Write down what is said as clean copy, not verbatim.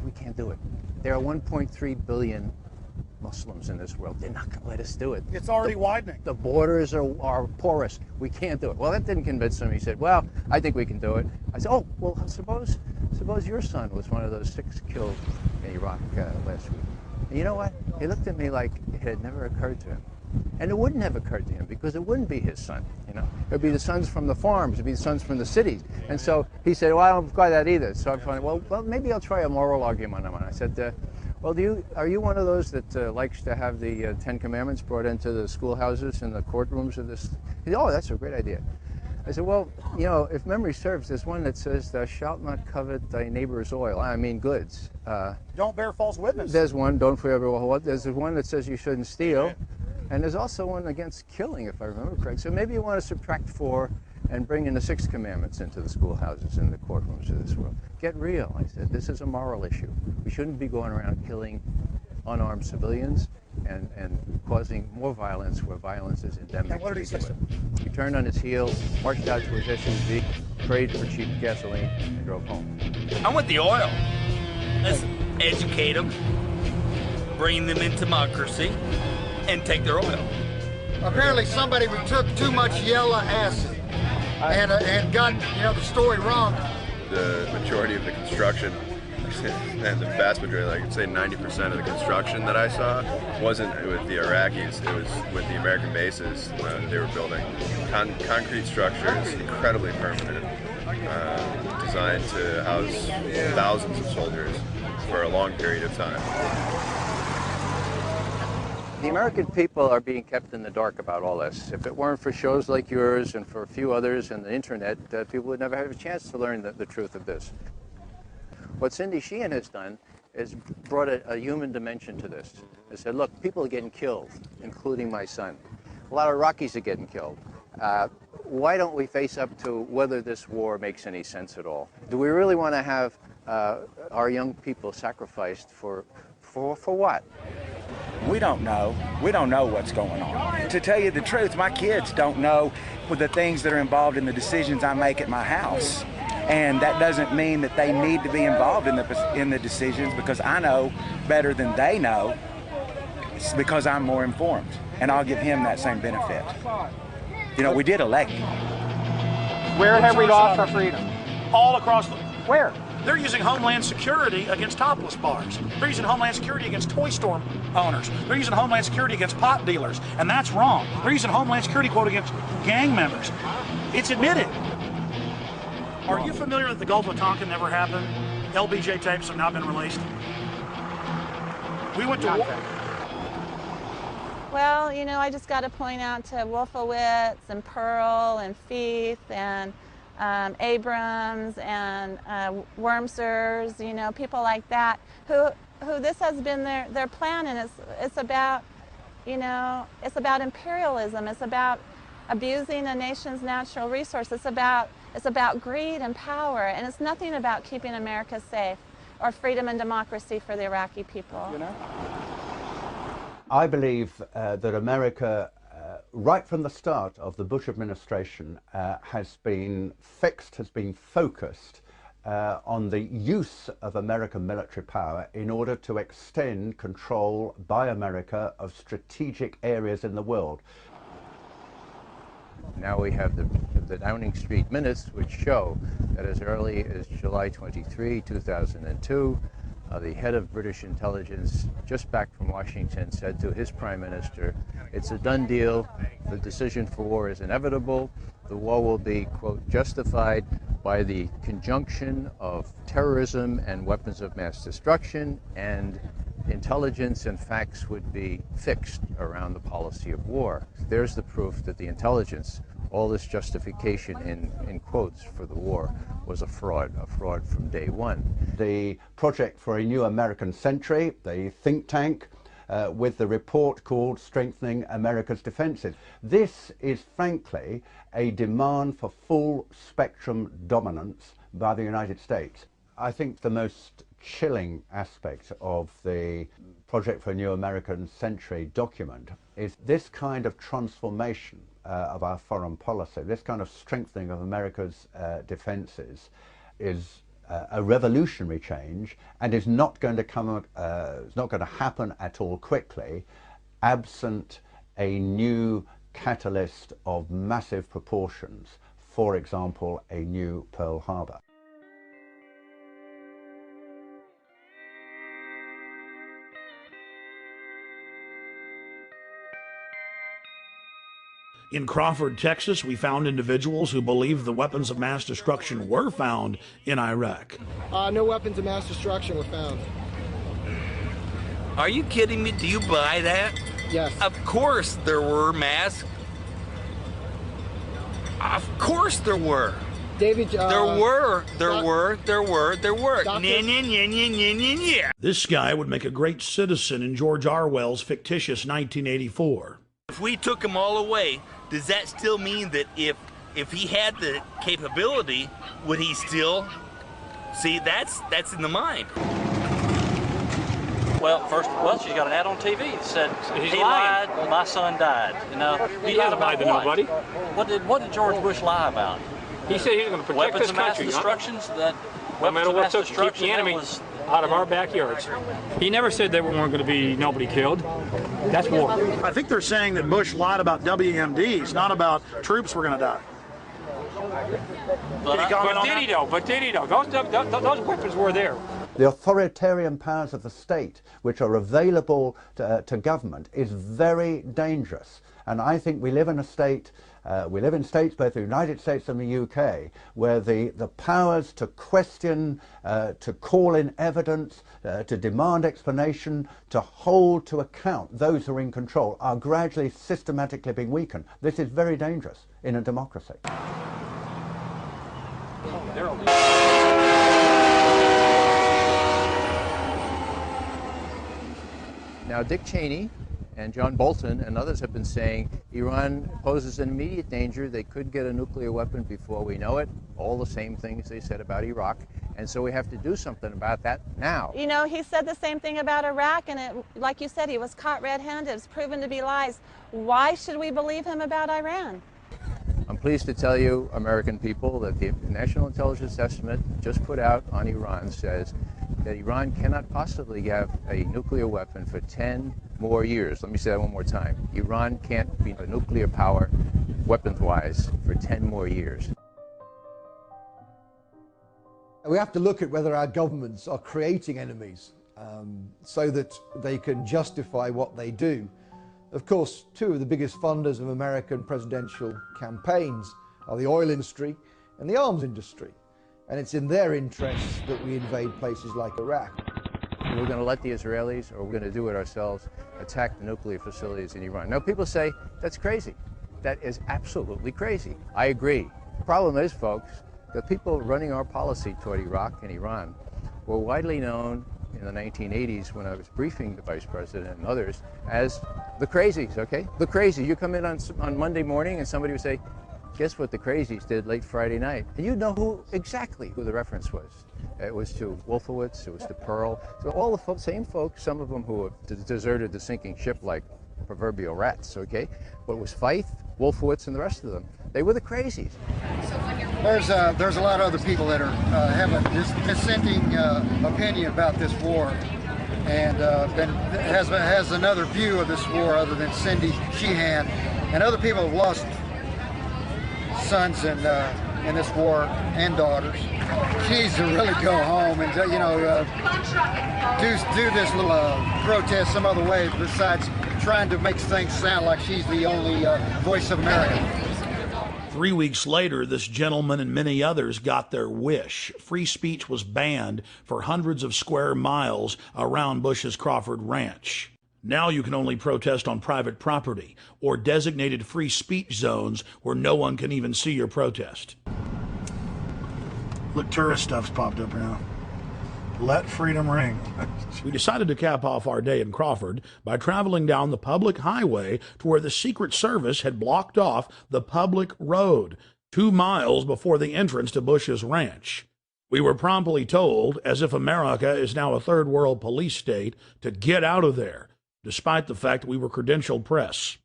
we can't do it. There are 1.3 billion Muslims in this world. They're not going to let us do it. It's already widening. The borders are porous. We can't do it. Well, that didn't convince him. He said, well, I think we can do it. I said, oh, well, suppose your son was one of those 6 killed in Iraq last week. And you know what? He looked at me like it had never occurred to him. And it wouldn't have occurred to him because it wouldn't be his son, you know. It would be the sons from the farms, it would be the sons from the cities. And so he said, well, I don't buy that either. So I thought, well, maybe I'll try a moral argument on it. I said, well, are you one of those that likes to have the 10 Commandments brought into the schoolhouses and the courtrooms of this? He said, oh, that's a great idea. I said, well, you know, if memory serves, there's one that says, thou shalt not covet thy neighbor's oil. I mean goods. Don't bear false witness. There's one, don't forever what. There's one that says you shouldn't steal. And there's also one against killing, if I remember correct. So maybe you want to subtract 4 and bring in the 6 commandments into the schoolhouses and the courtrooms of this world. Get real. I said, this is a moral issue. We shouldn't be going around killing unarmed civilians and causing more violence where violence is endemic. And what did he say? He turned on his heel, marched out to his SUV, prayed for cheap gasoline, and drove home. I want the oil. Let's educate them, bring them into democracy, and take their oil. Apparently somebody took too much yellow acid and got the story wrong. The majority of the construction, and the vast majority, like I'd say 90% of the construction that I saw wasn't with the Iraqis, it was with the American bases they were building. Concrete structures, incredibly permanent, designed to house thousands of soldiers for a long period of time. The American people are being kept in the dark about all this. If it weren't for shows like yours and for a few others and the internet, people would never have a chance to learn the truth of this. What Cindy Sheehan has done is brought a human dimension to this. They said, look, people are getting killed, including my son. A lot of Iraqis are getting killed. Why don't we face up to whether this war makes any sense at all? Do we really want to have our young people sacrificed for what? We don't know. We don't know what's going on. To tell you the truth, my kids don't know the things that are involved in the decisions I make at my house. And that doesn't mean that they need to be involved in the decisions, because I know better than they know. It's because I'm more informed, and I'll give him that same benefit. You know, we did elect him. Where have we lost our freedom? All across the... Where? They're using Homeland Security against topless bars. They're using Homeland Security against toy store owners. They're using Homeland Security against pot dealers, and that's wrong. They're using Homeland Security, quote, against gang members. It's admitted. Are you familiar that the Gulf of Tonkin never happened? LBJ tapes have now been released. We went to war. Well, you know, I just got to point out to Wolfowitz and Pearl and Feith and Abrams and Wormsers, you know, people like that, who this has been their plan, and it's about, you know, it's about imperialism. It's about abusing a nation's natural resources. It's about greed and power, and it's nothing about keeping America safe or freedom and democracy for the Iraqi people. You know? I believe that America, right from the start of the Bush administration, has been focused on the use of American military power in order to extend control by America of strategic areas in the world. Now we have the Downing Street minutes, which show that as early as July 23, 2002, the head of British intelligence, just back from Washington, said to his prime minister, it's a done deal, the decision for war is inevitable, the war will be, quote, justified by the conjunction of terrorism and weapons of mass destruction, and intelligence and facts would be fixed around the policy of war. There's the proof that the intelligence, all this justification in quotes for the war, was a fraud from day one. The Project for a New American Century, the think tank, with the report called Strengthening America's Defenses. This is frankly a demand for full spectrum dominance by the United States. I think the most chilling aspect of the Project for a New American Century document is this kind of transformation of our foreign policy, this kind of strengthening of America's defenses is a revolutionary change, and is not going to come. It's not going to happen at all quickly, absent a new catalyst of massive proportions. For example, a new Pearl Harbor. In Crawford, Texas, we found individuals who believe the weapons of mass destruction were found in Iraq. No weapons of mass destruction were found. Are you kidding me? Do you buy that? Yes. Of course there were mass. Of course there were. David, there were. Yeah. This guy would make a great citizen in George Orwell's fictitious 1984. If we took them all away, does that still mean that if he had the capability, would he still? See, that's in the mind. Well, she's got an ad on TV that said he lied, my son died. You know, he hasn't lied to nobody. What did George Bush lie about? He said he was going to protect this country. Weapons of mass destructions that. No matter what took to keep the enemy out of our backyards. He never said there weren't going to be nobody killed. That's war. I think they're saying that Bush lied about WMDs, not about troops were going to die. But did he though? Those weapons were there. The authoritarian powers of the state, which are available to government, is very dangerous. And I think we live in a state, we live in states, both the United States and the UK, where the powers to question, to call in evidence, to demand explanation, to hold to account those who are in control are gradually, systematically being weakened. This is very dangerous in a democracy. Now, Dick Cheney and John Bolton and others have been saying Iran poses an immediate danger. They could get a nuclear weapon before we know it. All the same things they said about Iraq. And so we have to do something about that now. You know, he said the same thing about Iraq, and like you said, he was caught red-handed. It's proven to be lies. Why should we believe him about Iran? I'm pleased to tell you, American people, that the National Intelligence Estimate just put out on Iran says that Iran cannot possibly have a nuclear weapon for 10 more years. Let me say that one more time. Iran can't be a nuclear power, weapons-wise, for 10 more years. We have to look at whether our governments are creating enemies so that they can justify what they do. Of course, two of the biggest funders of American presidential campaigns are the oil industry and the arms industry. And it's in their interests that we invade places like Iraq. We're going to let the Israelis, or we're going to do it ourselves, attack the nuclear facilities in Iran. Now, people say, that's crazy. That is absolutely crazy. I agree. The problem is, folks, the people running our policy toward Iraq and Iran were widely known in the 1980s when I was briefing the Vice President and others as the crazies, okay? The crazies. You come in on Monday morning and somebody would say, guess what the crazies did late Friday night? And you'd know exactly who the reference was. It was to Wolfowitz, it was to Pearl. So all the same folks, some of them who have deserted the sinking ship like proverbial rats, okay? But it was Feith, Wolfowitz, and the rest of them. They were the crazies. There's a lot of other people that are have a dissenting opinion about this war, and has another view of this war other than Cindy Sheehan, and other people have lost sons in this war and daughters. She needs to really go home and do this little protest some other way besides trying to make things sound like she's the only voice of America. 3 weeks later, this gentleman and many others got their wish. Free speech was banned for hundreds of square miles around Bush's Crawford Ranch. Now you can only protest on private property or designated free speech zones where no one can even see your protest. Look, tourist stuff's popped up now. Let freedom ring. We decided to cap off our day in Crawford by traveling down the public highway to where the Secret Service had blocked off the public road 2 miles before the entrance to Bush's ranch. We were promptly told, as if America is now a third world police state, to get out of there, despite the fact that we were credentialed press.